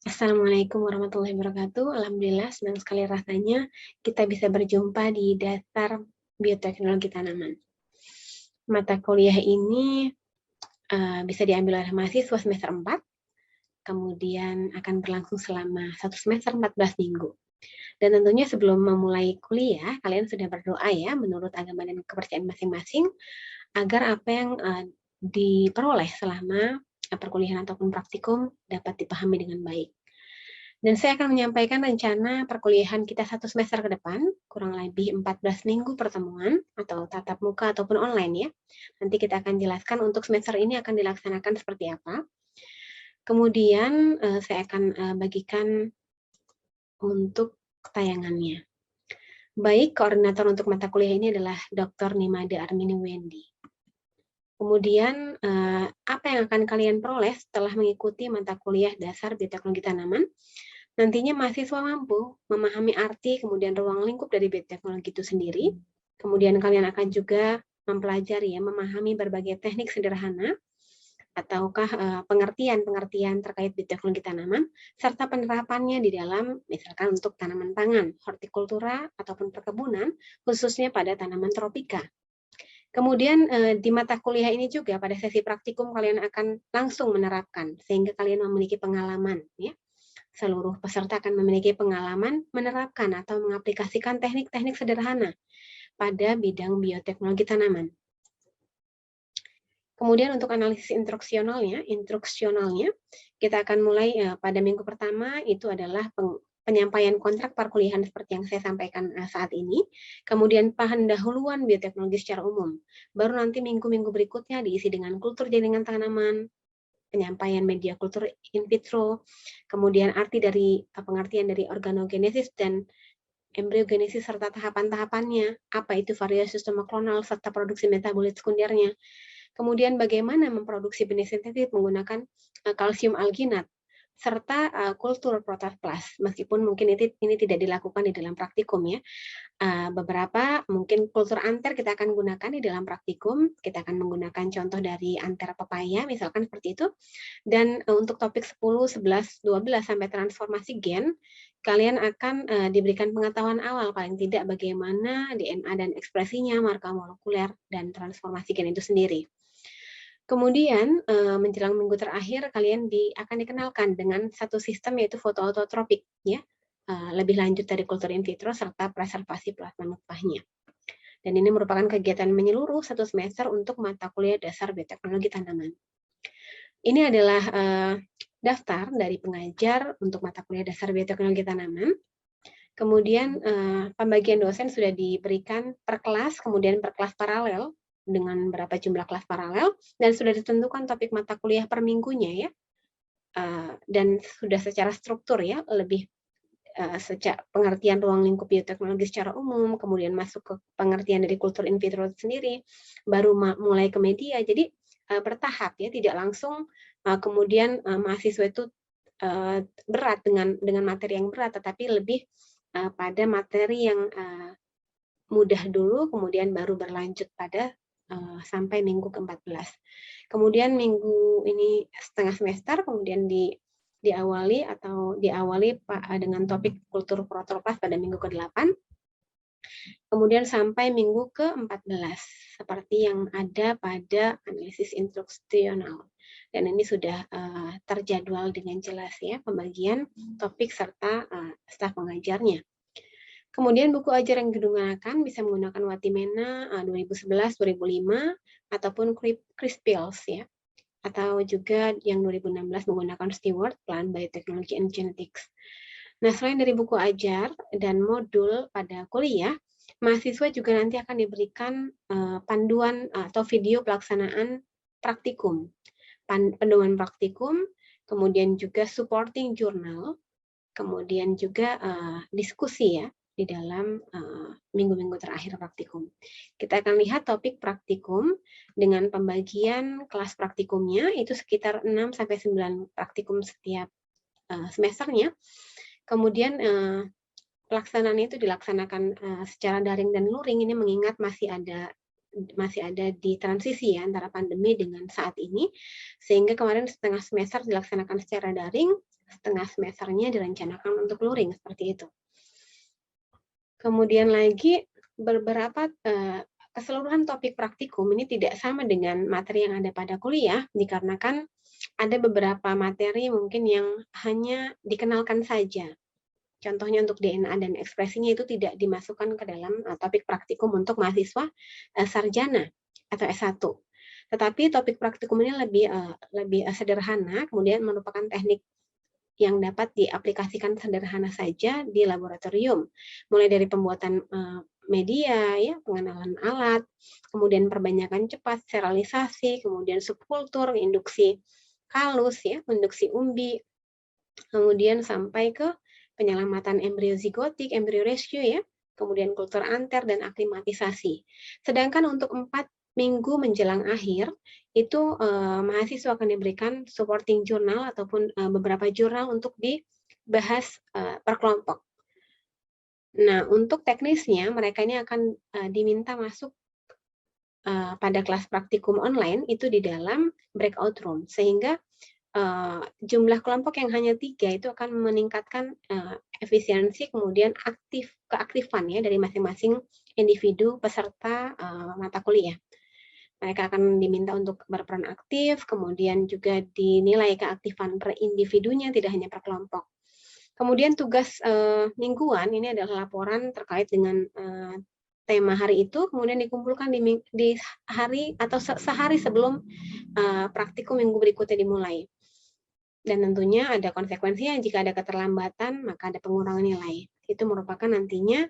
Assalamualaikum warahmatullahi wabarakatuh. Alhamdulillah senang sekali rasanya kita bisa berjumpa di dasar bioteknologi tanaman. Mata kuliah ini bisa diambil oleh mahasiswa semester 4, kemudian akan berlangsung selama 1 semester 14 minggu. Dan tentunya sebelum memulai kuliah, kalian sudah berdoa ya menurut agama dan kepercayaan masing-masing agar apa yang diperoleh selama perkuliahan ataupun praktikum dapat dipahami dengan baik. Dan saya akan menyampaikan rencana perkuliahan kita 1 semester ke depan, kurang lebih 14 minggu pertemuan, atau tatap muka ataupun online ya. Nanti kita akan jelaskan untuk semester ini akan dilaksanakan seperti apa. Kemudian saya akan bagikan untuk tayangannya. Baik, koordinator untuk mata kuliah ini adalah Dr. Nimade Armini Wendy. Kemudian apa yang akan kalian peroleh setelah mengikuti mata kuliah dasar bioteknologi tanaman? Nantinya mahasiswa mampu memahami arti kemudian ruang lingkup dari bioteknologi itu sendiri. Kemudian kalian akan juga mempelajari ya, memahami berbagai teknik sederhana ataukah pengertian-pengertian terkait bioteknologi tanaman serta penerapannya di dalam misalkan untuk tanaman pangan, hortikultura ataupun perkebunan khususnya pada tanaman tropika. Kemudian di mata kuliah ini juga pada sesi praktikum kalian akan langsung menerapkan sehingga kalian memiliki pengalaman ya. Seluruh peserta akan memiliki pengalaman menerapkan atau mengaplikasikan teknik-teknik sederhana pada bidang bioteknologi tanaman. Kemudian untuk analisis instruksionalnya kita akan mulai pada minggu pertama itu adalah penyampaian kontrak perkuliahan seperti yang saya sampaikan saat ini. Kemudian pendahuluan bioteknologi secara umum. Baru nanti minggu-minggu berikutnya diisi dengan kultur jaringan tanaman, penyampaian media kultur in vitro, kemudian arti dari pengertian dari organogenesis dan embriogenesis serta tahapan-tahapannya, apa itu variasi sistem klonal serta produksi metabolit sekundernya. Kemudian bagaimana memproduksi benih sintetis menggunakan kalsium alginat serta kultur protoplas, meskipun mungkin ini tidak dilakukan di dalam praktikum ya. Beberapa mungkin kultur anter kita akan gunakan di dalam praktikum, kita akan menggunakan contoh dari anter pepaya misalkan seperti itu. Dan untuk topik 10, 11, 12 sampai transformasi gen, kalian akan diberikan pengetahuan awal paling tidak bagaimana DNA dan ekspresinya, marker molekuler dan transformasi gen itu sendiri. Kemudian menjelang minggu terakhir kalian akan dikenalkan dengan satu sistem yaitu fotoautotropik ya. Lebih lanjut dari kultur in vitro serta preservasi plasma nutfahnya. Dan ini merupakan kegiatan menyeluruh 1 semester untuk mata kuliah dasar bioteknologi tanaman. Ini adalah daftar dari pengajar untuk mata kuliah dasar bioteknologi tanaman. Kemudian pembagian dosen sudah diberikan per kelas, kemudian per kelas paralel dengan berapa jumlah kelas paralel, dan sudah ditentukan topik mata kuliah per minggunya ya, dan sudah secara struktur ya, lebih secara pengertian ruang lingkup bioteknologi secara umum, kemudian masuk ke pengertian dari kultur in vitro sendiri, baru mulai ke media, jadi bertahap ya, tidak langsung kemudian mahasiswa itu berat dengan materi yang berat, tetapi lebih pada materi yang mudah dulu, kemudian baru berlanjut pada sampai minggu ke-14. Kemudian minggu ini setengah semester, kemudian diawali dengan topik kultur protoplas pada minggu ke-8, kemudian sampai minggu ke-14, seperti yang ada pada analisis instruksional. Dan ini sudah terjadwal dengan jelas ya, pembagian topik serta staf pengajarnya. Kemudian buku ajar yang digunakan bisa menggunakan Watimena 2011-2005 ataupun Chris Pills ya. Atau juga yang 2016 menggunakan Stewart Plant Biotechnology and Genetics. Nah, selain dari buku ajar dan modul pada kuliah, mahasiswa juga nanti akan diberikan panduan atau video pelaksanaan praktikum. Panduan praktikum, kemudian juga supporting journal, kemudian juga diskusi ya di dalam minggu-minggu terakhir praktikum. Kita akan lihat topik praktikum dengan pembagian kelas praktikumnya itu sekitar 6-9 praktikum setiap semesternya. Kemudian pelaksanaannya itu dilaksanakan secara daring dan luring, ini mengingat masih ada di transisi ya antara pandemi dengan saat ini, sehingga kemarin setengah semester dilaksanakan secara daring, setengah semesternya direncanakan untuk luring, seperti itu. Kemudian lagi beberapa keseluruhan topik praktikum ini tidak sama dengan materi yang ada pada kuliah, dikarenakan ada beberapa materi mungkin yang hanya dikenalkan saja. Contohnya untuk DNA dan ekspresinya itu tidak dimasukkan ke dalam topik praktikum untuk mahasiswa sarjana atau S1. Tetapi topik praktikum ini lebih sederhana, kemudian merupakan teknik yang dapat diaplikasikan sederhana saja di laboratorium, mulai dari pembuatan media, ya, pengenalan alat, kemudian perbanyakan cepat, sterilisasi, kemudian subkultur, induksi kalus, ya, induksi umbi, kemudian sampai ke penyelamatan embrio zigotik, embrio rescue, ya, kemudian kultur anter dan aklimatisasi. Sedangkan untuk 4 minggu menjelang akhir, itu mahasiswa akan diberikan supporting jurnal ataupun beberapa jurnal untuk dibahas per kelompok. Nah, untuk teknisnya, mereka ini akan diminta masuk pada kelas praktikum online itu di dalam breakout room, sehingga jumlah kelompok yang hanya 3 itu akan meningkatkan efisiensi, kemudian keaktifan ya dari masing-masing individu peserta mata kuliah. Mereka akan diminta untuk berperan aktif, kemudian juga dinilai keaktifan per individunya, tidak hanya per kelompok. Kemudian tugas mingguan ini adalah laporan terkait dengan tema hari itu, kemudian dikumpulkan di hari atau sehari sebelum praktikum minggu berikutnya dimulai. Dan tentunya ada konsekuensinya, jika ada keterlambatan maka ada pengurangan nilai. Itu merupakan nantinya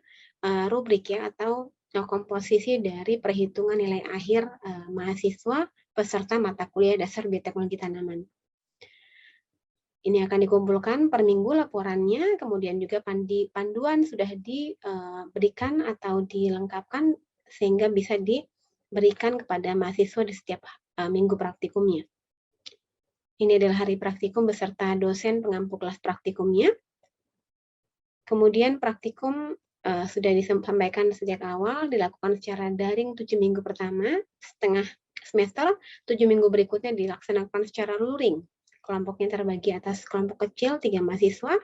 rubrik ya atau komposisi dari perhitungan nilai akhir mahasiswa peserta mata kuliah dasar bioteknologi tanaman. Ini akan dikumpulkan per minggu laporannya, kemudian juga panduan sudah diberikan atau dilengkapkan sehingga bisa diberikan kepada mahasiswa di setiap minggu praktikumnya. Ini adalah hari praktikum beserta dosen pengampu kelas praktikumnya. Kemudian praktikum sudah disampaikan sejak awal, dilakukan secara daring 7 minggu pertama, setengah semester, 7 minggu berikutnya dilaksanakan secara luring. Kelompoknya terbagi atas kelompok kecil, 3 mahasiswa,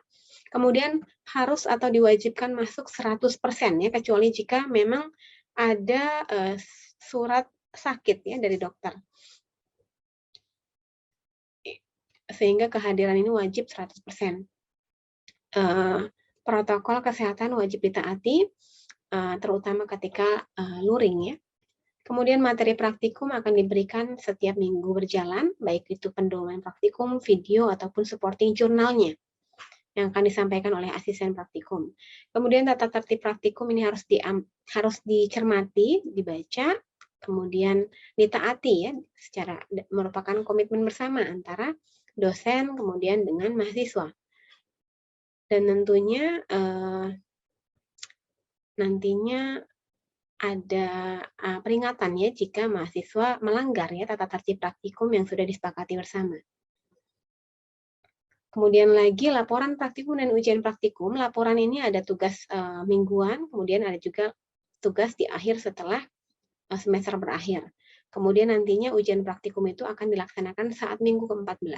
kemudian harus atau diwajibkan masuk 100% ya, kecuali jika memang ada surat sakit ya dari dokter. Sehingga kehadiran ini wajib 100%. Protokol kesehatan wajib ditaati, terutama ketika luring ya. Kemudian materi praktikum akan diberikan setiap minggu berjalan, baik itu pendoman praktikum, video, ataupun supporting jurnalnya yang akan disampaikan oleh asisten praktikum. Kemudian tata tertib praktikum ini harus dicermati, dibaca, kemudian ditaati ya, secara merupakan komitmen bersama antara dosen kemudian dengan mahasiswa. Dan tentunya nantinya ada peringatan ya jika mahasiswa melanggar ya tata tertib praktikum yang sudah disepakati bersama. Kemudian lagi laporan praktikum dan ujian praktikum. Laporan ini ada tugas mingguan, kemudian ada juga tugas di akhir setelah semester berakhir. Kemudian nantinya ujian praktikum itu akan dilaksanakan saat minggu ke-14.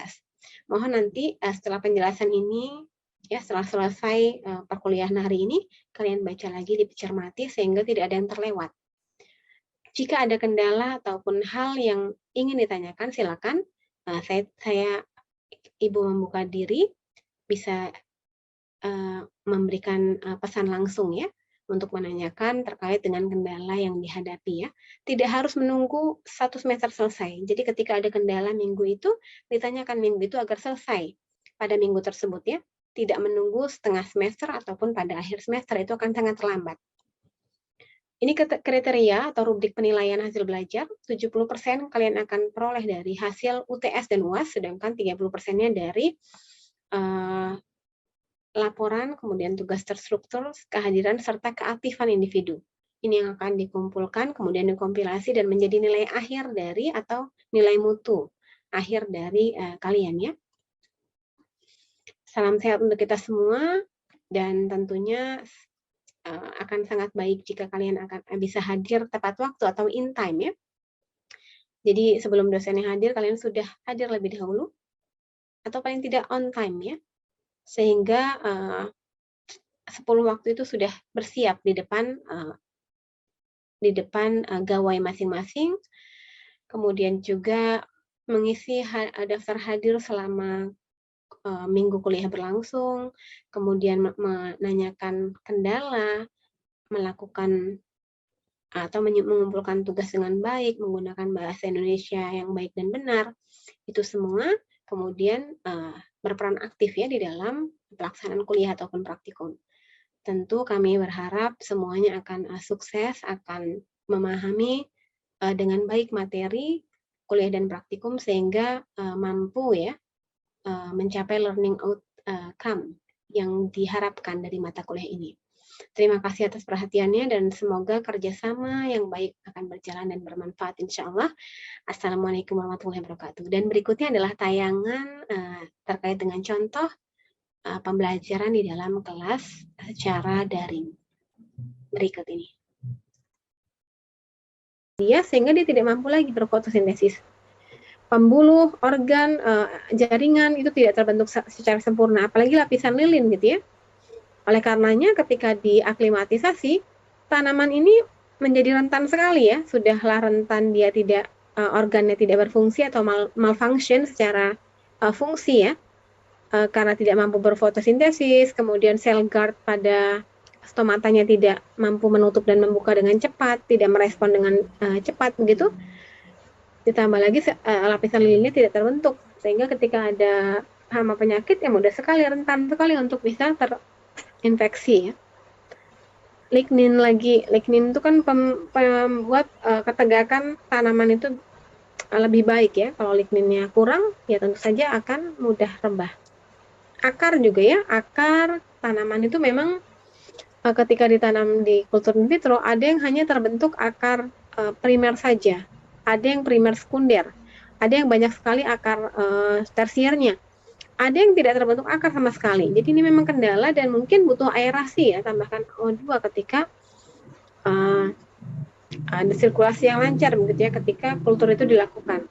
Mohon nanti setelah penjelasan ini, ya setelah selesai perkuliahan hari ini, kalian baca lagi, dicermati sehingga tidak ada yang terlewat. Jika ada kendala ataupun hal yang ingin ditanyakan, silakan saya Ibu membuka diri, bisa memberikan pesan langsung ya, untuk menanyakan terkait dengan kendala yang dihadapi ya. Tidak harus menunggu 1 semester selesai. Jadi ketika ada kendala minggu itu, ditanyakan minggu itu agar selesai pada minggu tersebut ya. Tidak menunggu setengah semester ataupun pada akhir semester, itu akan sangat terlambat. Ini kriteria atau rubrik penilaian hasil belajar, 70% kalian akan peroleh dari hasil UTS dan UAS, sedangkan 30%-nya dari laporan, kemudian tugas terstruktur, kehadiran, serta keaktifan individu. Ini yang akan dikumpulkan, kemudian dikompilasi dan menjadi nilai akhir dari atau nilai mutu akhir dari kalian ya. Salam sehat untuk kita semua, dan tentunya akan sangat baik jika kalian akan bisa hadir tepat waktu atau in time ya. Jadi sebelum dosennya hadir, kalian sudah hadir lebih dahulu, atau paling tidak on time ya. sehingga 10 waktu itu sudah bersiap di depan gawai masing-masing, kemudian juga mengisi daftar hadir selama minggu kuliah berlangsung, kemudian menanyakan kendala, melakukan atau mengumpulkan tugas dengan baik, menggunakan bahasa Indonesia yang baik dan benar, itu semua kemudian berperan aktif ya di dalam pelaksanaan kuliah ataupun praktikum. Tentu kami berharap semuanya akan sukses, akan memahami dengan baik materi kuliah dan praktikum sehingga mampu ya mencapai learning outcome yang diharapkan dari mata kuliah ini. Terima kasih atas perhatiannya dan semoga kerjasama yang baik akan berjalan dan bermanfaat insya Allah. Assalamualaikum warahmatullahi wabarakatuh. Dan berikutnya adalah tayangan terkait dengan contoh pembelajaran di dalam kelas secara daring. Berikut ini. Sehingga dia tidak mampu lagi berfotosintesis. Pembuluh, organ, jaringan itu tidak terbentuk secara sempurna, apalagi lapisan lilin gitu ya. Oleh karenanya ketika diaklimatisasi, tanaman ini menjadi rentan sekali ya, sudahlah rentan dia tidak organnya tidak berfungsi atau malfunction secara fungsi ya, karena tidak mampu berfotosintesis, kemudian sel guard pada stomatanya tidak mampu menutup dan membuka dengan cepat, tidak merespon dengan cepat begitu. Ditambah lagi lapisan lilinnya tidak terbentuk, sehingga ketika ada hama penyakit yang mudah sekali, rentan sekali untuk bisa terinfeksi ya. Lignin itu kan pembuat ketegakan tanaman itu lebih baik ya. Kalau ligninnya kurang, ya tentu saja akan mudah rebah. Akar juga ya, akar tanaman itu memang ketika ditanam di kultur in vitro, ada yang hanya terbentuk akar primer saja, ada yang primer sekunder, ada yang banyak sekali akar tersiernya, ada yang tidak terbentuk akar sama sekali. Jadi ini memang kendala dan mungkin butuh aerasi ya, tambahkan O2 ketika ada sirkulasi yang lancar begitu ya ketika kultur itu dilakukan.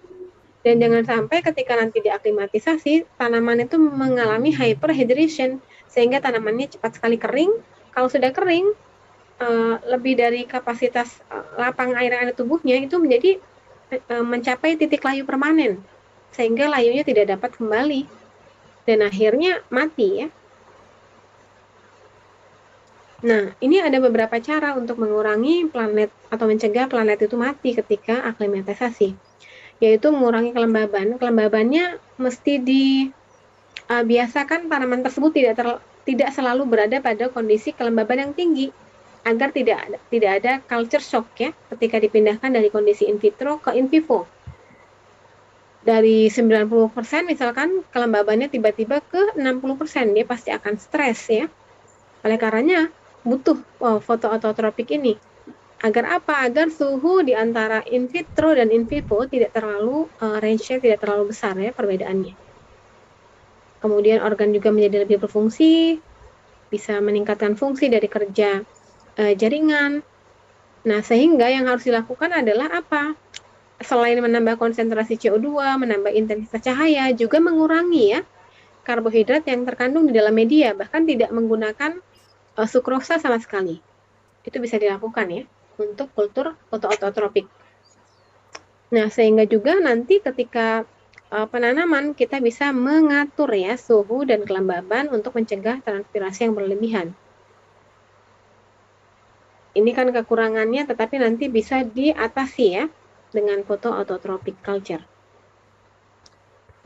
Dan jangan sampai ketika nanti diaklimatisasi, tanaman itu mengalami hyperhydration sehingga tanamannya cepat sekali kering. Kalau sudah kering, lebih dari kapasitas lapang air yang ada tubuhnya itu menjadi mencapai titik layu permanen sehingga layunya tidak dapat kembali dan akhirnya mati ya. Nah, ini ada beberapa cara untuk mengurangi planet atau mencegah planet itu mati ketika aklimatisasi, yaitu mengurangi kelembaban. Kelembabannya mesti dibiasakan tanaman tersebut tidak selalu berada pada kondisi kelembaban yang tinggi agar tidak ada culture shock ya ketika dipindahkan dari kondisi in vitro ke in vivo. Dari 90% misalkan kelembabannya tiba-tiba ke 60%, dia pasti akan stres ya. Oleh karenanya butuh fotoautotropik ini. Agar apa? Agar suhu di antara in vitro dan in vivo tidak terlalu range-nya tidak terlalu besar ya perbedaannya. Kemudian organ juga menjadi lebih berfungsi, bisa meningkatkan fungsi dari kerja jaringan. Nah, sehingga yang harus dilakukan adalah apa? Selain menambah konsentrasi CO2, menambah intensitas cahaya, juga mengurangi ya karbohidrat yang terkandung di dalam media, bahkan tidak menggunakan sukrosa sama sekali. Itu bisa dilakukan ya untuk kultur fotoautotropik. Nah, sehingga juga nanti ketika penanaman kita bisa mengatur ya suhu dan kelembaban untuk mencegah transpirasi yang berlebihan. Ini kan kekurangannya, tetapi nanti bisa diatasi ya dengan fotoautotropik culture.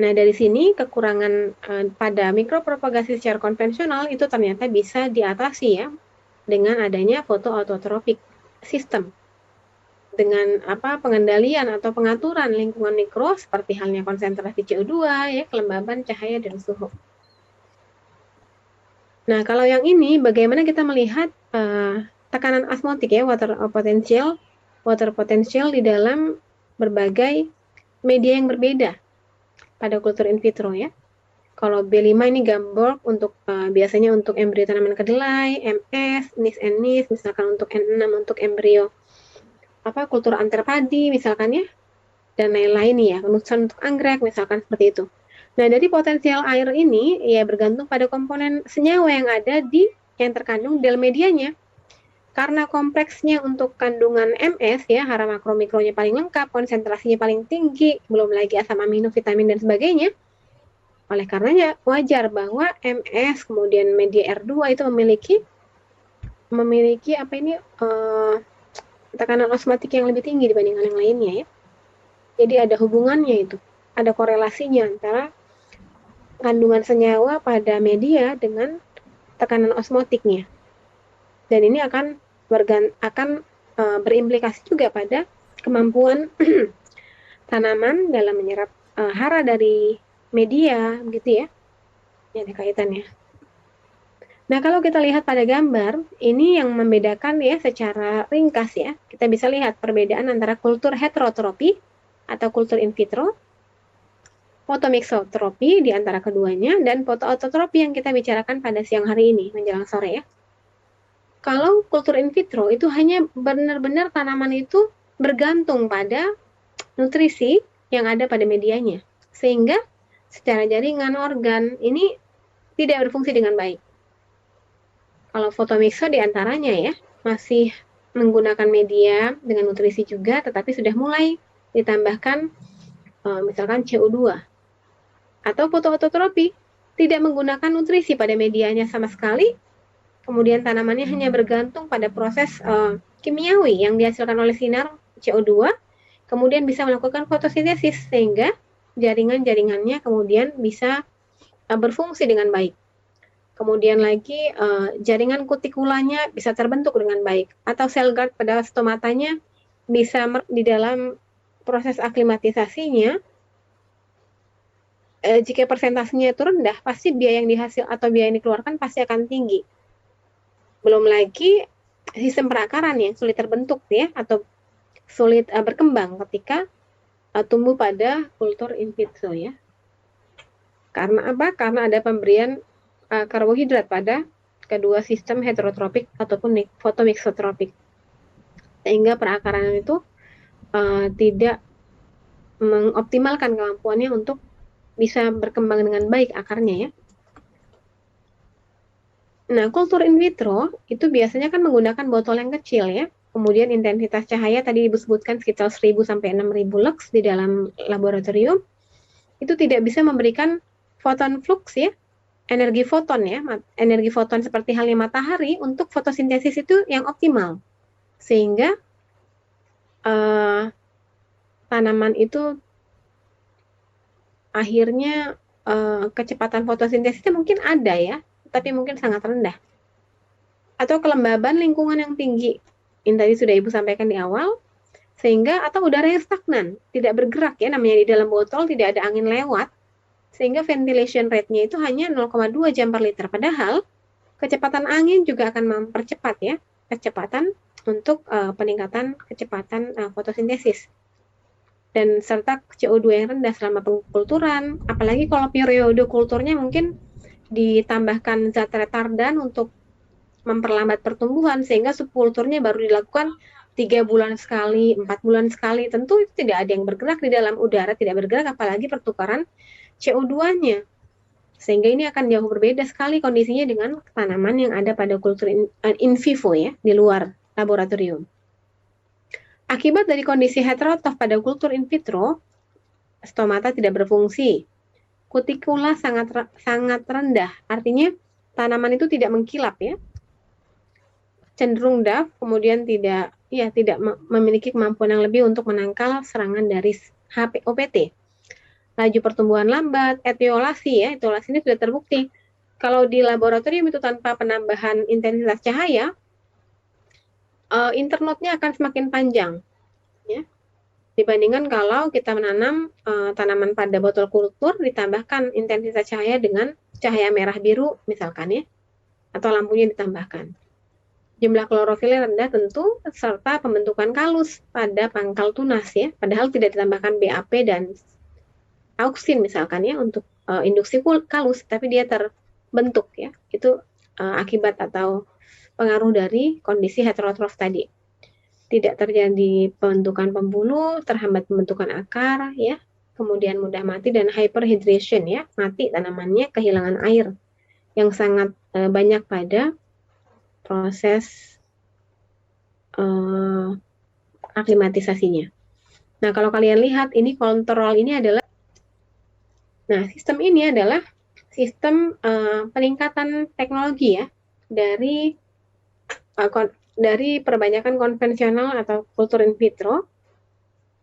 Nah, dari sini kekurangan pada mikropropagasi secara konvensional itu ternyata bisa diatasi ya dengan adanya fotoautotropik system. Dengan pengendalian atau pengaturan lingkungan mikro seperti halnya konsentrasi CO2 ya, kelembaban, cahaya dan suhu. Nah, kalau yang ini bagaimana kita melihat tekanan osmotik ya, water potential di dalam berbagai media yang berbeda pada kultur in vitro ya. Kalau B5 ini Gamborg untuk biasanya untuk embrio tanaman kedelai, MS, nis and nis, misalkan untuk N6 untuk embrio kultur antar padi misalkan ya, dan lain-lain ya, Knudsen untuk anggrek misalkan seperti itu. Nah, dari potensial air ini ya bergantung pada komponen senyawa yang ada yang terkandung dalam medianya. Karena kompleksnya untuk kandungan MS ya, hara makro mikronya paling lengkap, konsentrasinya paling tinggi, belum lagi asam amino, vitamin dan sebagainya. Oleh karenanya wajar bahwa MS kemudian media R2 itu memiliki apa ini tekanan osmotik yang lebih tinggi dibandingkan yang lainnya ya. Jadi ada hubungannya itu, ada korelasinya antara kandungan senyawa pada media dengan tekanan osmotiknya. Dan ini akan berimplikasi juga pada kemampuan tanaman dalam menyerap hara dari media, gitu ya. Ini ada kaitannya. Nah, kalau kita lihat pada gambar, ini yang membedakan ya secara ringkas ya. Kita bisa lihat perbedaan antara kultur heterotropi atau kultur in vitro, fotomiksotropi di antara keduanya, dan fotoautotropi yang kita bicarakan pada siang hari ini, menjelang sore ya. Kalau kultur in vitro itu hanya benar-benar tanaman itu bergantung pada nutrisi yang ada pada medianya. Sehingga secara jaringan organ ini tidak berfungsi dengan baik. Kalau fotomikso diantaranya ya, masih menggunakan media dengan nutrisi juga, tetapi sudah mulai ditambahkan misalkan CO2. Atau fotoautotropi, tidak menggunakan nutrisi pada medianya sama sekali, kemudian tanamannya hanya bergantung pada proses kimiawi yang dihasilkan oleh sinar CO2, kemudian bisa melakukan fotosintesis, sehingga jaringan-jaringannya kemudian bisa berfungsi dengan baik. Kemudian lagi jaringan kutikulanya bisa terbentuk dengan baik, atau sel guard pada stomatanya bisa di dalam proses aklimatisasinya. Jika persentasenya itu rendah, pasti biaya yang dihasil atau biaya yang dikeluarkan pasti akan tinggi. Belum lagi sistem perakaran yang sulit terbentuk ya, atau sulit berkembang ketika tumbuh pada kultur in vitro ya. Karena apa? Karena ada pemberian karbohidrat pada kedua sistem heterotropik ataupun fotomixotropik, sehingga perakaran itu tidak mengoptimalkan kemampuannya untuk bisa berkembang dengan baik akarnya ya. Nah, kultur in vitro itu biasanya kan menggunakan botol yang kecil ya. Kemudian intensitas cahaya tadi disebutkan sekitar 1000 sampai 6000 lux di dalam laboratorium. Itu tidak bisa memberikan foton flux ya, energi foton ya, energi foton seperti halnya matahari untuk fotosintesis itu yang optimal. Sehingga tanaman itu akhirnya kecepatan fotosintesisnya mungkin ada ya, tapi mungkin sangat rendah. Atau kelembaban lingkungan yang tinggi, yang tadi sudah Ibu sampaikan di awal, sehingga atau udara yang stagnan, tidak bergerak ya, namanya di dalam botol tidak ada angin lewat, sehingga ventilation rate-nya itu hanya 0,2 jam per liter. Padahal kecepatan angin juga akan mempercepat ya, kecepatan untuk peningkatan kecepatan fotosintesis. Dan serta CO2 yang rendah selama pengkulturan, apalagi kalau periode kulturnya mungkin ditambahkan zat retardan untuk memperlambat pertumbuhan, sehingga subkulturnya baru dilakukan 3 bulan sekali, 4 bulan sekali. Tentu itu tidak ada yang bergerak di dalam udara, tidak bergerak apalagi pertukaran CO2-nya. Sehingga ini akan jauh berbeda sekali kondisinya dengan tanaman yang ada pada kultur in vivo ya, di luar laboratorium. Akibat dari kondisi heterotrof pada kultur in vitro, stomata tidak berfungsi. Kutikula sangat rendah, artinya tanaman itu tidak mengkilap ya. Cenderung daf, kemudian tidak memiliki kemampuan yang lebih untuk menangkal serangan dari OPT. Laju pertumbuhan lambat, etiolasi ya, etiolasi ini sudah terbukti. Kalau di laboratorium itu tanpa penambahan intensitas cahaya, internode-nya akan semakin panjang ya, dibandingkan kalau kita menanam tanaman pada botol kultur ditambahkan intensitas cahaya dengan cahaya merah biru misalkan ya, atau lampunya ditambahkan. Jumlah klorofilnya rendah tentu, serta pembentukan kalus pada pangkal tunas ya, padahal tidak ditambahkan BAP dan auksin misalkan ya untuk induksi kalus, tapi dia terbentuk ya. Itu akibat atau pengaruh dari kondisi heterotrof tadi. Tidak terjadi pembentukan pembuluh, terhambat pembentukan akar ya. kemudian mudah mati, dan hyperhydration ya, mati tanamannya, kehilangan air yang sangat banyak pada proses aklimatisasinya. Nah, kalau kalian lihat ini kontrol ini adalah, nah sistem ini adalah sistem peningkatan teknologi ya dari perbanyakan konvensional atau kultur in vitro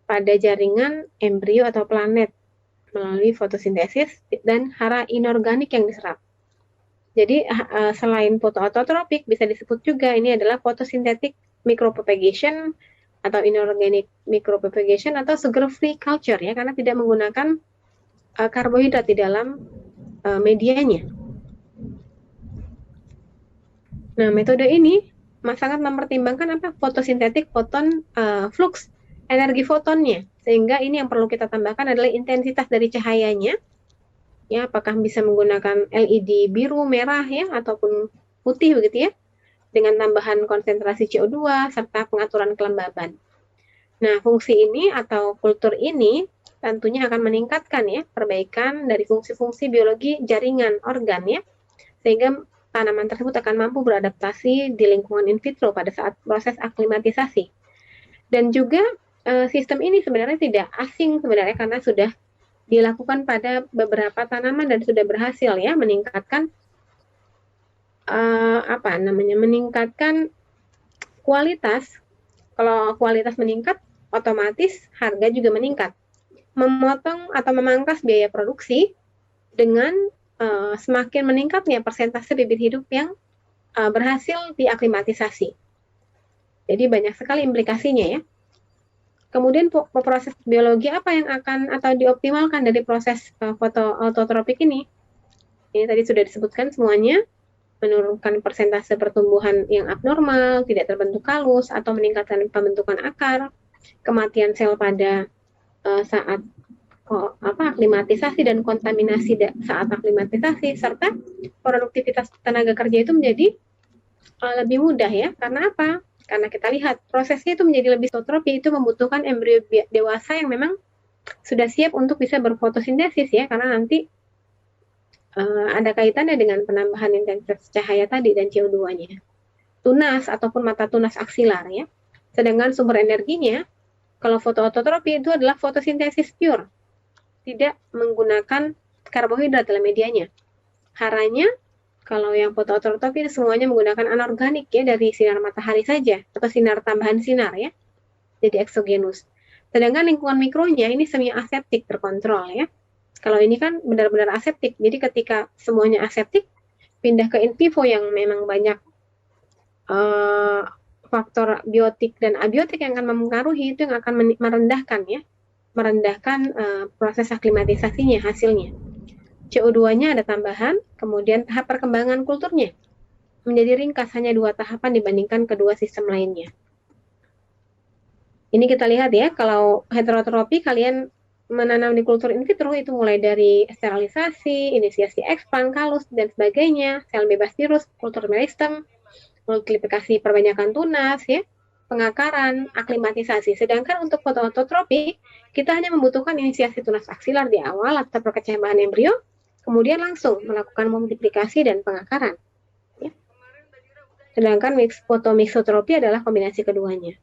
pada jaringan embrio atau planet melalui fotosintesis dan hara inorganik yang diserap. Jadi selain fotoautotropik bisa disebut juga ini adalah photosynthetic micropropagation atau inorganic micropropagation atau sugar free culture ya, karena tidak menggunakan karbohidrat di dalam medianya. Nah, metode ini sangat mempertimbangkan fotosintetik foton flux, energi fotonnya, sehingga ini yang perlu kita tambahkan adalah intensitas dari cahayanya, ya, apakah bisa menggunakan LED biru, merah ya, ataupun putih begitu ya, dengan tambahan konsentrasi CO2 serta pengaturan kelembaban. Nah, fungsi ini atau kultur ini tentunya akan meningkatkan ya perbaikan dari fungsi-fungsi biologi jaringan organ ya, sehingga tanaman tersebut akan mampu beradaptasi di lingkungan in vitro pada saat proses aklimatisasi. Dan juga sistem ini sebenarnya tidak asing sebenarnya, karena sudah dilakukan pada beberapa tanaman dan sudah berhasil ya meningkatkan meningkatkan kualitas. Kalau kualitas meningkat, otomatis harga juga meningkat. Memotong atau memangkas biaya produksi dengan semakin meningkatnya persentase bibit hidup yang berhasil diaklimatisasi. Jadi banyak sekali implikasinya ya. Kemudian proses biologi apa yang akan atau dioptimalkan dari proses fotoautotropik ini? Ini tadi sudah disebutkan semuanya, menurunkan persentase pertumbuhan yang abnormal, tidak terbentuk kalus, atau meningkatkan pembentukan akar, kematian sel pada saat aklimatisasi dan kontaminasi saat aklimatisasi, serta produktivitas tenaga kerja itu menjadi lebih mudah ya. Karena apa? Karena kita lihat prosesnya itu menjadi lebih autotropi, itu membutuhkan embrio dewasa yang memang sudah siap untuk bisa berfotosintesis ya, karena nanti ada kaitannya dengan penambahan intensitas cahaya tadi dan CO2-nya. Tunas ataupun mata tunas aksilar ya. Sedangkan sumber energinya, kalau fotoautotropi itu adalah fotosintesis pure, tidak menggunakan karbohidrat dalam medianya. Haranya, kalau yang fotoautotropi itu semuanya menggunakan anorganik ya, dari sinar matahari saja, atau sinar tambahan sinar ya, jadi eksogenus. Sedangkan lingkungan mikronya ini semi aseptik, terkontrol ya. Kalau ini kan benar-benar aseptik, jadi ketika semuanya aseptik, pindah ke in vivo yang memang banyak faktor biotik dan abiotik yang akan mempengaruhi, itu yang akan merendahkan ya, proses aklimatisasinya hasilnya. CO2-nya ada tambahan, kemudian tahap perkembangan kulturnya menjadi ringkas, hanya 2 tahapan dibandingkan kedua sistem lainnya. Ini kita lihat ya, kalau heterotropi kalian menanam di kultur in vitro itu mulai dari sterilisasi, inisiasi explant, kalus, dan sebagainya, sel bebas virus, kultur meristem, multiplikasi perbanyakan tunas ya, pengakaran, aklimatisasi. Sedangkan untuk fotoautotropi, kita hanya membutuhkan inisiasi tunas aksilar di awal atau perkecambahan embrio, kemudian langsung melakukan multiplikasi dan pengakaran. Ya. Sedangkan fotomixotropi adalah kombinasi keduanya.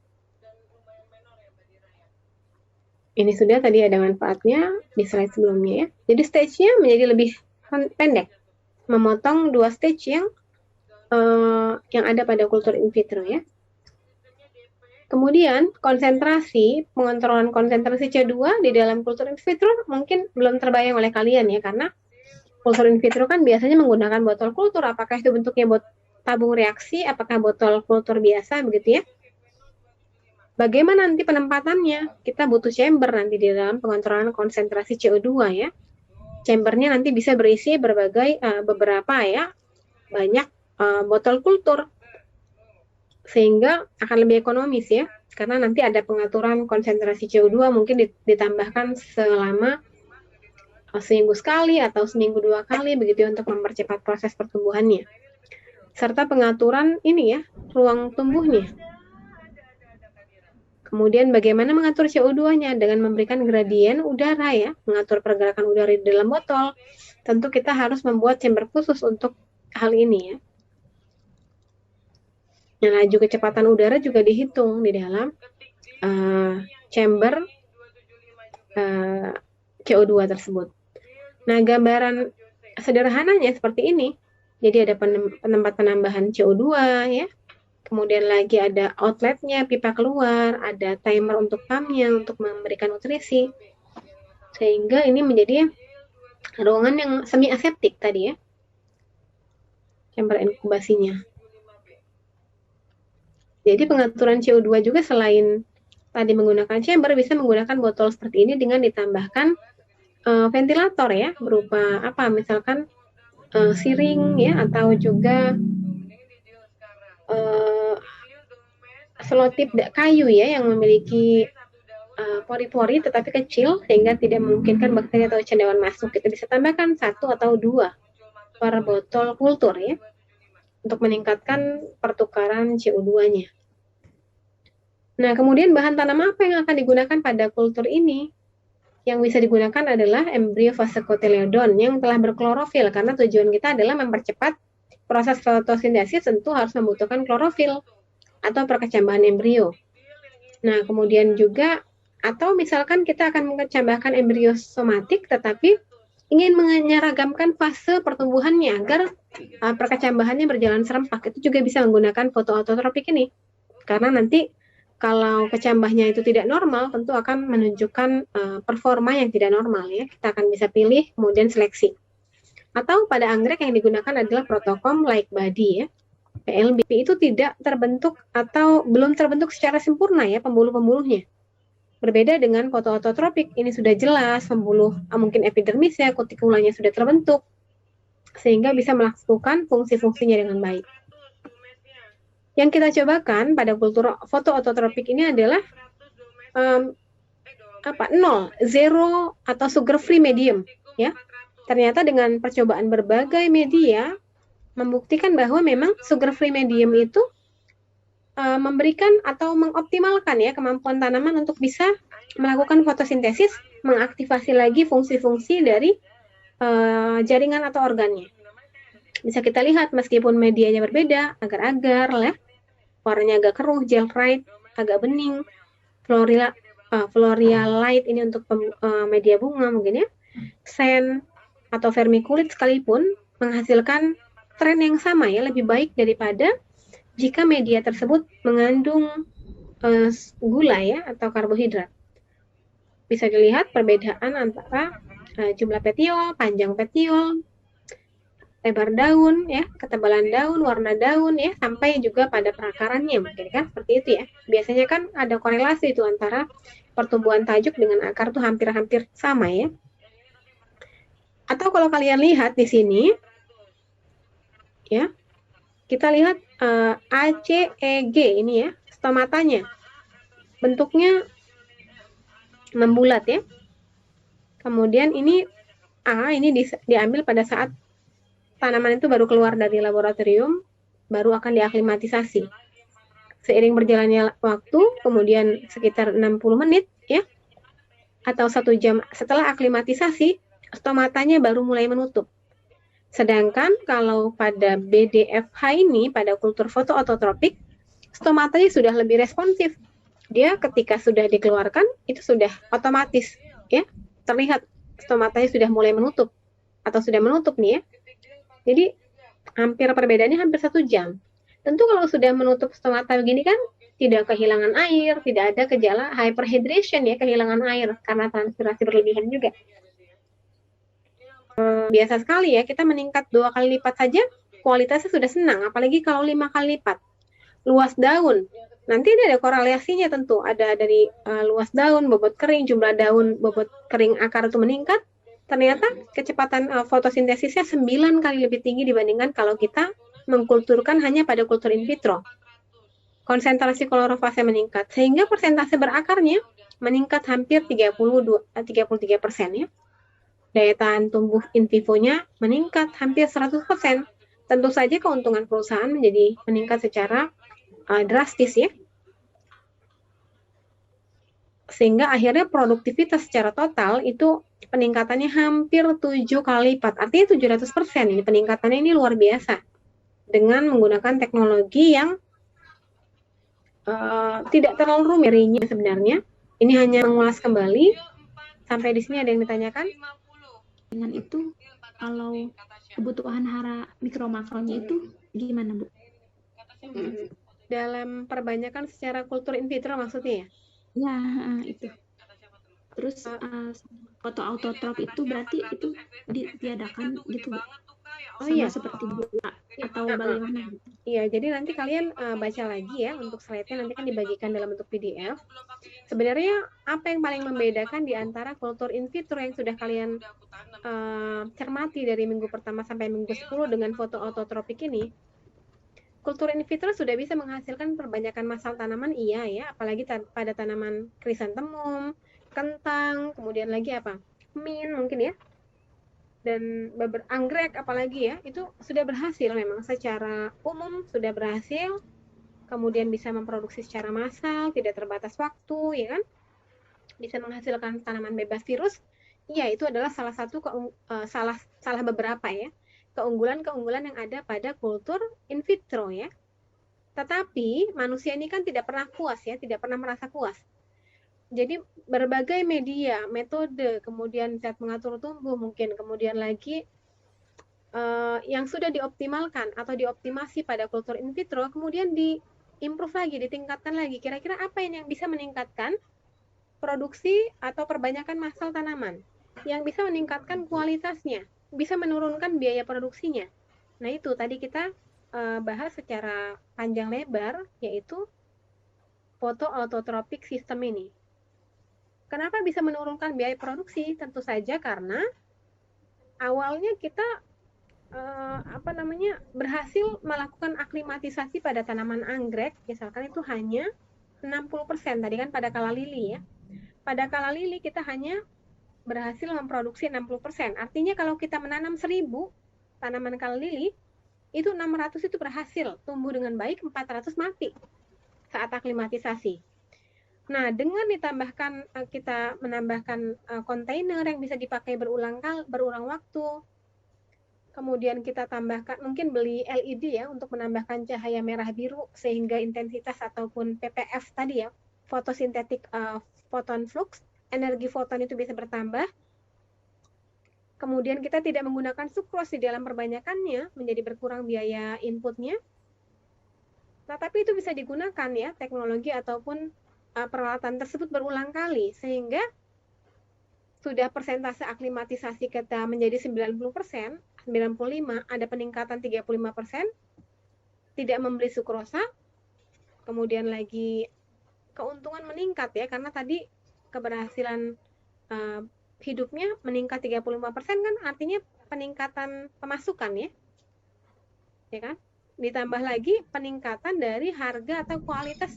Ini sudah tadi ada manfaatnya di slide sebelumnya ya. Jadi stage-nya menjadi lebih pendek, memotong 2 stage yang ada pada kultur in vitro ya. Kemudian konsentrasi, pengontrolan konsentrasi CO2 di dalam kultur in vitro mungkin belum terbayang oleh kalian ya, karena kultur in vitro kan biasanya menggunakan botol kultur, apakah itu bentuknya tabung reaksi, apakah botol kultur biasa begitu ya. Bagaimana nanti penempatannya? Kita butuh chamber nanti di dalam pengontrolan konsentrasi CO2 ya. Chambernya nanti bisa berisi beberapa ya, banyak botol kultur, sehingga akan lebih ekonomis ya, karena nanti ada pengaturan konsentrasi CO2 mungkin ditambahkan selama seminggu sekali atau seminggu 2 kali begitu ya, untuk mempercepat proses pertumbuhannya, serta pengaturan ini ya, ruang tumbuhnya. Kemudian bagaimana mengatur CO2-nya dengan memberikan gradien udara ya, mengatur pergerakan udara di dalam botol. Tentu kita harus membuat chamber khusus untuk hal ini ya. Nah, laju kecepatan udara juga dihitung di dalam chamber CO2 tersebut. Nah, gambaran sederhananya seperti ini. Jadi ada tempat penambahan CO2 ya. Kemudian lagi ada outletnya, pipa keluar, ada timer untuk pumpnya untuk memberikan nutrisi. Sehingga ini menjadi ruangan yang semi aseptik tadi ya. Chamber inkubasinya. Jadi pengaturan CO2 juga selain tadi menggunakan chamber, bisa menggunakan botol seperti ini dengan ditambahkan ventilator ya, berupa apa misalkan siring ya, atau juga selotip kayu ya yang memiliki pori-pori tetapi kecil sehingga tidak memungkinkan bakteri atau cendawan masuk. Kita bisa tambahkan 1 atau 2 per botol kultur ya untuk meningkatkan pertukaran CO2-nya. Nah, kemudian bahan tanam apa yang akan digunakan pada kultur ini? Yang bisa digunakan adalah embrio Phascotyledon yang telah berklorofil, karena tujuan kita adalah mempercepat proses fotosintesis, tentu harus membutuhkan klorofil atau perkecambahan embrio. Nah, kemudian juga, atau misalkan kita akan menambahkan embrio somatik, tetapi ingin menyeragamkan fase pertumbuhannya agar perkecambahannya berjalan serempak, itu juga bisa menggunakan fotoautotropik ini. Karena nanti kalau kecambahnya itu tidak normal, tentu akan menunjukkan performa yang tidak normal ya. Kita akan bisa pilih kemudian seleksi. Atau pada anggrek yang digunakan adalah protokom like body ya. PLB itu tidak terbentuk atau belum terbentuk secara sempurna ya pembuluh-pembuluhnya. Berbeda dengan fotoautotropik, ini sudah jelas pembuluh mungkin epidermis ya, kutikulanya sudah terbentuk sehingga bisa melakukan fungsi-fungsinya dengan baik. Yang kita cobakan pada kultur fotoautotropik ini adalah 0, 0 atau sugar free medium ya. Ternyata dengan percobaan berbagai media membuktikan bahwa memang sugar free medium itu memberikan atau mengoptimalkan ya kemampuan tanaman untuk bisa melakukan fotosintesis, mengaktifasi lagi fungsi-fungsi dari jaringan atau organnya. Bisa kita lihat meskipun medianya berbeda, agar-agar lah, warnanya agak keruh, gel-rite agak bening, Florialite ini untuk media bunga mungkin ya, sen atau vermiculit sekalipun menghasilkan tren yang sama ya, lebih baik daripada jika media tersebut mengandung gula ya atau karbohidrat. Bisa dilihat perbedaan antara jumlah petiol, panjang petiol, lebar daun ya, ketebalan daun, warna daun ya, sampai juga pada perakarannya mungkin kan seperti itu ya. Biasanya kan ada korelasi itu antara pertumbuhan tajuk dengan akar tuh hampir-hampir sama ya. Atau kalau kalian lihat di sini ya, kita lihat ACEG ini ya, stomatanya. Bentuknya membulat ya. Kemudian ini ini diambil pada saat tanaman itu baru keluar dari laboratorium, baru akan diaklimatisasi. Seiring berjalannya waktu, kemudian sekitar 60 menit ya, atau 1 jam setelah aklimatisasi, stomatanya baru mulai menutup. Sedangkan kalau pada BDFH ini, pada kultur fotoautotropik, stomatanya sudah lebih responsif. Dia ketika sudah dikeluarkan, itu sudah otomatis ya, terlihat stomatanya sudah mulai menutup atau sudah menutup nih ya. Jadi perbedaannya hampir 1 jam. Tentu kalau sudah menutup stomata begini kan tidak kehilangan air, tidak ada gejala hyperhydration ya, kehilangan air karena transpirasi berlebihan juga. Biasa sekali ya, kita meningkat 2 kali lipat saja kualitasnya sudah senang, apalagi kalau 5 kali lipat. Luas daun, nanti ada korelasinya tentu, ada dari luas daun, bobot kering, jumlah daun, bobot kering akar itu meningkat. Ternyata kecepatan fotosintesisnya 9 kali lebih tinggi dibandingkan kalau kita mengkulturkan hanya pada kultur in vitro. Konsentrasi klorofase meningkat, sehingga persentase berakarnya meningkat hampir 33% ya. Daya tahan tumbuh in vivo-nya meningkat hampir 100%. Tentu saja keuntungan perusahaan menjadi meningkat secara drastis ya. Sehingga akhirnya produktivitas secara total itu peningkatannya hampir 7 kali lipat. Artinya 700% ini peningkatannya ini luar biasa. Dengan menggunakan teknologi yang tidak terlalu rumit sebenarnya. Ini hanya mengulas kembali. Sampai di sini ada yang ditanyakan? Dengan itu, kalau kebutuhan hara mikro makronya itu gimana, Bu? Dalam perbanyakan secara kultur in vitro maksudnya ya? Ya, itu. Terus foto autotrop itu berarti itu ditiadakan gitu, Bu? Oh Sama iya. seperti gula atau bagaimana? Iya, jadi nanti kalian baca lagi ya untuk slide-nya, nanti kan dibagikan dalam bentuk PDF. Sebenarnya apa yang paling membedakan di antara kultur in vitro yang sudah kalian cermati dari minggu pertama sampai minggu 10 dengan foto autotropik ini? Kultur in vitro sudah bisa menghasilkan perbanyakan masal tanaman, iya ya, apalagi pada tanaman krisantemum, kentang, kemudian lagi apa? Mint mungkin ya. Dan anggrek apalagi ya, itu sudah berhasil memang secara umum sudah berhasil, kemudian bisa memproduksi secara massal, tidak terbatas waktu, ya kan? Bisa menghasilkan tanaman bebas virus. Ya, itu adalah salah satu salah beberapa ya keunggulan-keunggulan yang ada pada kultur in vitro ya. Tetapi manusia ini kan tidak pernah puas ya, tidak pernah merasa puas. Jadi berbagai media, metode, kemudian zat mengatur tumbuh mungkin, kemudian lagi yang sudah dioptimalkan atau dioptimasi pada kultur in vitro, kemudian diimprove lagi, ditingkatkan lagi. Kira-kira apa yang bisa meningkatkan produksi atau perbanyakan masal tanaman, yang bisa meningkatkan kualitasnya, bisa menurunkan biaya produksinya. Nah itu tadi kita bahas secara panjang lebar, yaitu foto autotropik sistem ini. Kenapa bisa menurunkan biaya produksi? Tentu saja karena awalnya kita berhasil melakukan aklimatisasi pada tanaman anggrek, misalkan itu hanya 60%, tadi kan pada kala lili ya. Pada kala lili kita hanya berhasil memproduksi 60%. Artinya kalau kita menanam 1.000 tanaman kala lili, itu 600 itu berhasil tumbuh dengan baik, 400 mati saat aklimatisasi. Nah, dengan ditambahkan kita menambahkan kontainer yang bisa dipakai berulang waktu, kemudian kita tambahkan, mungkin beli LED ya untuk menambahkan cahaya merah biru sehingga intensitas ataupun PPF tadi ya, fotosintetik photon flux, energi foton itu bisa bertambah. Kemudian kita tidak menggunakan sukros di dalam perbanyakannya, menjadi berkurang biaya inputnya. Nah, tapi itu bisa digunakan ya, teknologi ataupun peralatan tersebut berulang kali, sehingga sudah persentase aklimatisasi kita menjadi 90%, 95, ada peningkatan 35%, tidak membeli sukrosa, kemudian lagi keuntungan meningkat ya, karena tadi keberhasilan hidupnya meningkat 35% kan artinya peningkatan pemasukan ya. Ya kan? Ditambah lagi peningkatan dari harga atau kualitas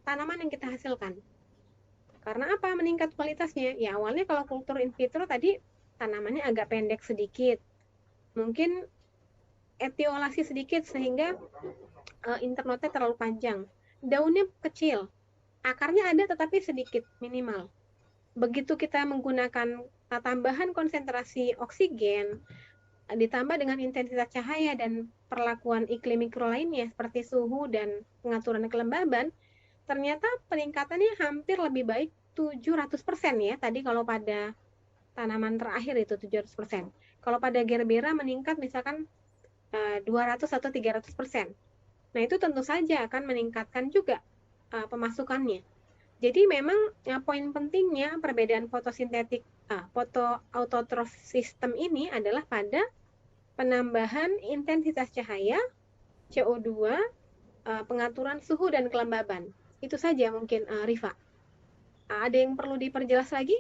tanaman yang kita hasilkan. Karena apa meningkat kualitasnya? Ya awalnya kalau kultur in vitro tadi tanamannya agak pendek sedikit. Mungkin etiolasi sedikit sehingga internotnya terlalu panjang. Daunnya kecil. Akarnya ada tetapi sedikit, minimal. Begitu kita menggunakan tambahan konsentrasi oksigen, ditambah dengan intensitas cahaya dan perlakuan iklim mikro lainnya seperti suhu dan pengaturan kelembaban, ternyata peningkatannya hampir lebih baik 700% ya. Tadi kalau pada tanaman terakhir itu 700%. Kalau pada gerbera meningkat misalkan 200 atau 300%. Nah, itu tentu saja akan meningkatkan juga pemasukannya. Jadi memang poin pentingnya perbedaan fotosintetik foto autotrof sistem ini adalah pada penambahan intensitas cahaya, CO2, pengaturan suhu dan kelembaban. Itu saja mungkin Rifa. Ada yang perlu diperjelas lagi?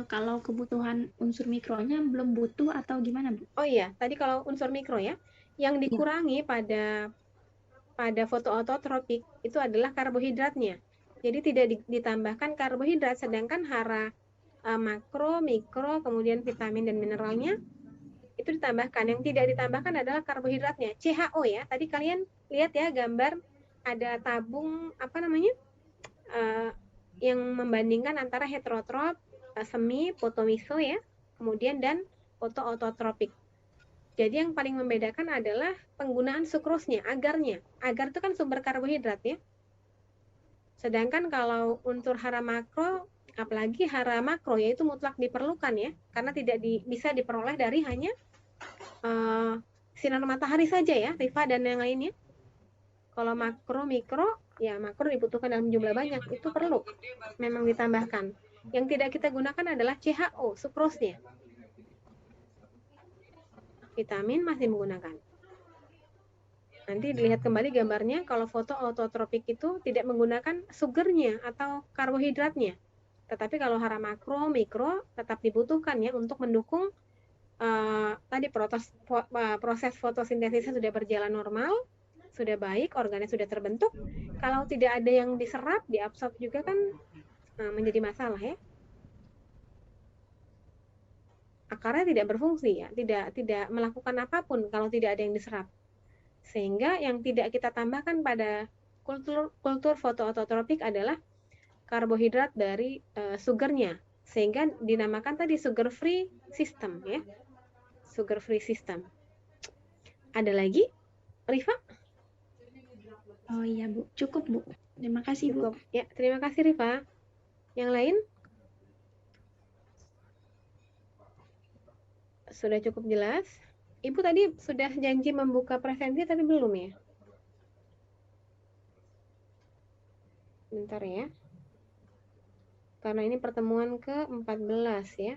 Kalau kebutuhan unsur mikronya belum butuh atau gimana, Bu? Oh iya, tadi kalau unsur mikro ya, yang dikurangi pada foto autotropik itu adalah karbohidratnya. Jadi tidak ditambahkan karbohidrat, sedangkan hara makro, mikro, kemudian vitamin dan mineralnya itu ditambahkan. Yang tidak ditambahkan adalah karbohidratnya, CHO ya. Tadi kalian lihat ya gambar ada tabung apa namanya yang membandingkan antara heterotrop, semi, fotomiso ya, kemudian dan fotoautotropik. Jadi yang paling membedakan adalah penggunaan sukrosnya, agarnya. Agar itu kan sumber karbohidrat ya. Sedangkan kalau unsur hara makro, apalagi hara makro, yaitu mutlak diperlukan ya, karena tidak bisa diperoleh dari hanya sinar matahari saja ya, Rifa dan yang lainnya. Kalau makro, mikro, ya makro dibutuhkan dalam jumlah banyak, itu perlu memang ditambahkan. Yang tidak kita gunakan adalah CHO, sukrosnya. Vitamin masih menggunakan. Nanti dilihat kembali gambarnya, kalau foto autotropik itu tidak menggunakan sugarnya atau karbohidratnya. Tetapi kalau hara makro, mikro tetap dibutuhkan ya untuk mendukung tadi proses fotosintesisnya sudah berjalan normal, sudah baik, organnya sudah terbentuk. Kalau tidak ada yang diserap, diabsorb juga kan menjadi masalah ya. Akarnya tidak berfungsi ya, tidak melakukan apapun kalau tidak ada yang diserap. Sehingga yang tidak kita tambahkan pada kultur fotoautotropik adalah karbohidrat dari sugarnya, sehingga dinamakan tadi sugar free system ya, sugar free system. Ada lagi, Rifa? Oh iya Bu, cukup Bu. Terima kasih Cukup. Bu. Ya, terima kasih Rifa. Yang lain? Sudah cukup jelas? Ibu tadi sudah janji membuka presentasi tapi belum ya? Bentar ya. Karena ini pertemuan ke-14 ya.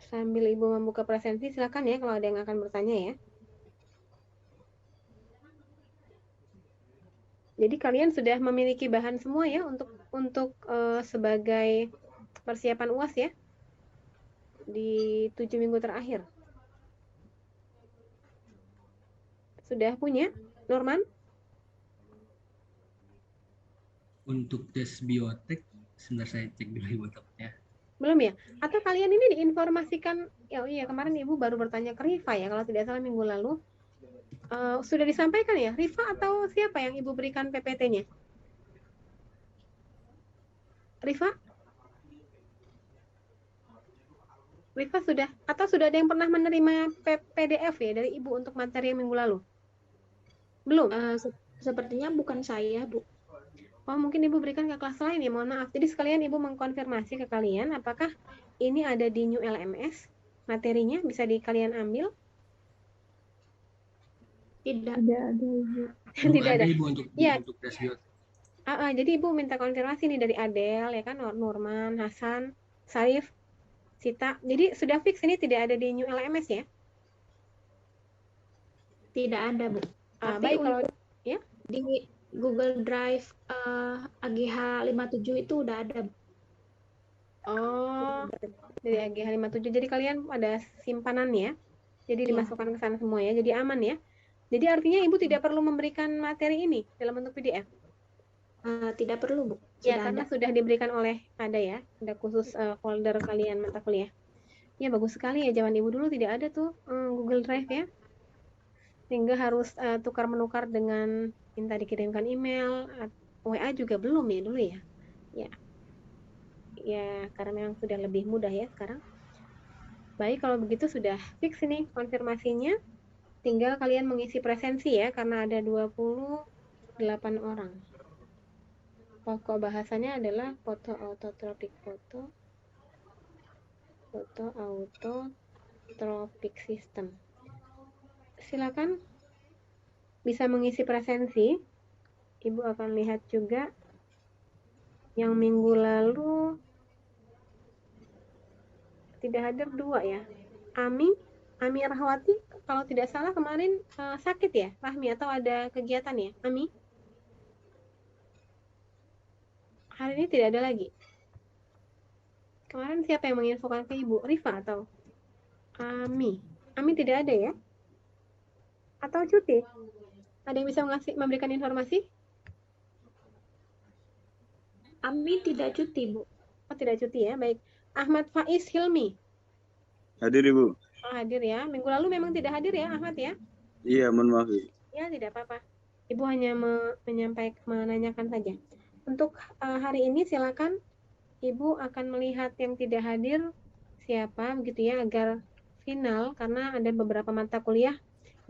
Sambil Ibu membuka presentasi, silakan ya kalau ada yang akan bertanya ya. Jadi kalian sudah memiliki bahan semua ya untuk sebagai persiapan UAS ya di 7 minggu terakhir. Sudah punya, Norman? Untuk tes biotek, sebentar saya cek dulu Ibu ya. Belum ya? Atau kalian ini diinformasikan, ya oh iya kemarin Ibu baru bertanya ke Rifa ya, kalau tidak salah minggu lalu. Sudah disampaikan ya, Rifa atau siapa yang Ibu berikan PPT-nya? Rifa? Rifa sudah, atau sudah ada yang pernah menerima PDF ya dari Ibu untuk materi yang minggu lalu? Belum? Sepertinya bukan saya, Bu. Oh, mungkin Ibu berikan ke kelas lain ya, mohon maaf. Jadi sekalian Ibu mengkonfirmasi ke kalian apakah ini ada di New LMS, materinya bisa kalian ambil? Tidak ada Ibu. Tidak ada. Ibu untuk ya. Untuk tes biotek. Jadi Ibu minta konfirmasi nih dari Adel ya kan, Nurman, Hasan, Sarif, Sita. Jadi sudah fix ini tidak ada di New LMS ya? Tidak ada, Bu. Tapi baik kalau ya di Google Drive AGH 57 itu udah ada. Oh, dari AGH 57. Jadi kalian ada simpanan ya. Jadi dimasukkan ke sana semua ya. Jadi aman ya. Jadi artinya Ibu tidak perlu memberikan materi ini dalam bentuk PDF. Tidak perlu, Bu. Ya, karena sudah diberikan oleh ada khusus folder kalian mata kuliah. Ya, bagus sekali ya, zaman Ibu dulu tidak ada tuh Google Drive ya. Sehingga harus tukar-menukar dengan minta dikirimkan email, WA juga belum ya dulu ya. Ya, karena memang sudah lebih mudah ya sekarang. Baik, kalau begitu sudah fix ini konfirmasinya. Tinggal kalian mengisi presensi ya, karena ada 28 orang. Pokok bahasanya adalah foto autotropik system. Silakan bisa mengisi presensi. Ibu akan lihat juga yang minggu lalu tidak hadir 2 ya. Ami Rahwati kalau tidak salah kemarin sakit ya, Fahmi, atau ada kegiatan ya, Ami? Hari ini tidak ada lagi. Kemarin siapa yang menginfokan ke Ibu? Rifa atau Ami? Ami tidak ada ya? Atau cuti? Ada yang bisa memberikan informasi? Ami tidak cuti, Bu. Oh, tidak cuti ya, baik. Ahmad Faiz Hilmi. Hadir, Ibu. Oh, hadir ya. Minggu lalu memang tidak hadir ya, Ahmad ya? Iya, mohon maaf. Ya, tidak apa-apa. Ibu hanya menanyakan saja. Untuk hari ini silakan Ibu akan melihat yang tidak hadir siapa begitu ya, agar final, karena ada beberapa mata kuliah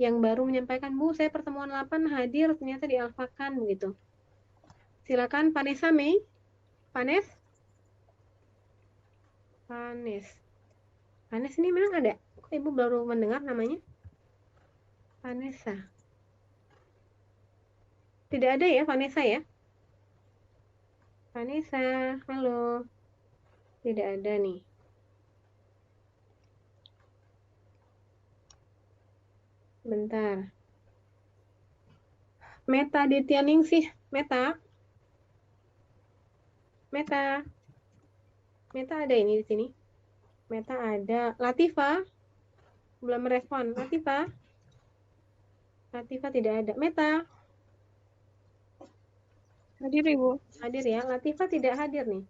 yang baru menyampaikan, Bu, saya pertemuan 8 hadir, ternyata dialfakan begitu. Silakan Vanessa Mei. Vanes ini memang ada. Kok Ibu baru mendengar namanya? Vanessa. Tidak ada ya Vanessa ya? Vanessa, halo. Tidak ada nih. Bentar. Meta Dityaning sih. Meta ada ini di sini. Meta ada. Latifa belum merespon. Latifa tidak ada. Meta Hadir Ibu. hadir ya. Latifa tidak hadir nih.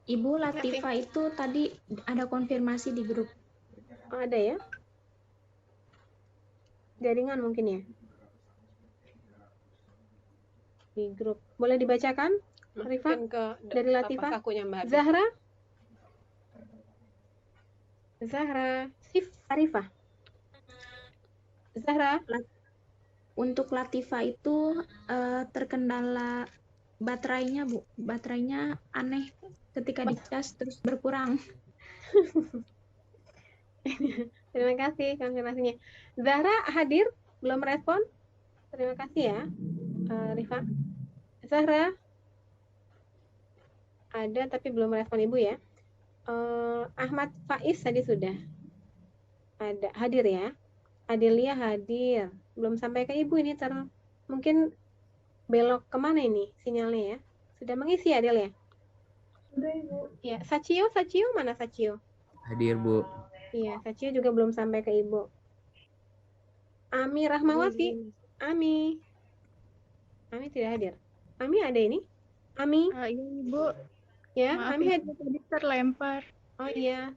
Ibu Latifa itu tadi ada konfirmasi di grup. Oh, ada ya? Jaringan mungkin ya? Di grup. Boleh dibacakan? Rifa dari Latifa. Zahra. Arifah. Zahra. Untuk Latifa itu terkendala baterainya, Bu. Baterainya aneh ketika dicas terus berkurang. Terima kasih konfirmasinya. Zahra hadir? Belum respon? Terima kasih ya, Rifa. Zahra ada tapi belum respon Ibu ya. Ahmad Faiz tadi sudah ada hadir ya. Adelia hadir, belum sampai ke Ibu ini mungkin belok kemana ini sinyalnya ya? Sudah mengisi ya, Adel ya? Sudah Ibu. Ya, Sacio mana Sacio? Hadir, Bu. Iya, Sacio juga belum sampai ke Ibu. Ami Rahmawati, Ami tidak hadir. Ami ada ini? Ami? Iya Ibu. Ya, Maaf, Ami Ibu, tadi terlempar. Oh iya.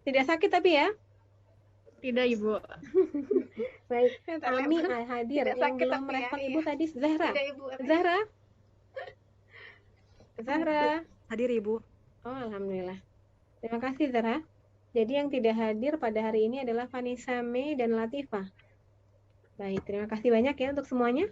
Tidak sakit tapi ya? Tidak Ibu. Baik, Ami hadir. Yang belum merespon Ibu tadi Zahra. Zahra. Hadir Ibu. Oh, alhamdulillah. Terima kasih Zahra. Jadi yang tidak hadir pada hari ini adalah Vanessa Mei dan Latifah. Baik, terima kasih banyak ya untuk semuanya.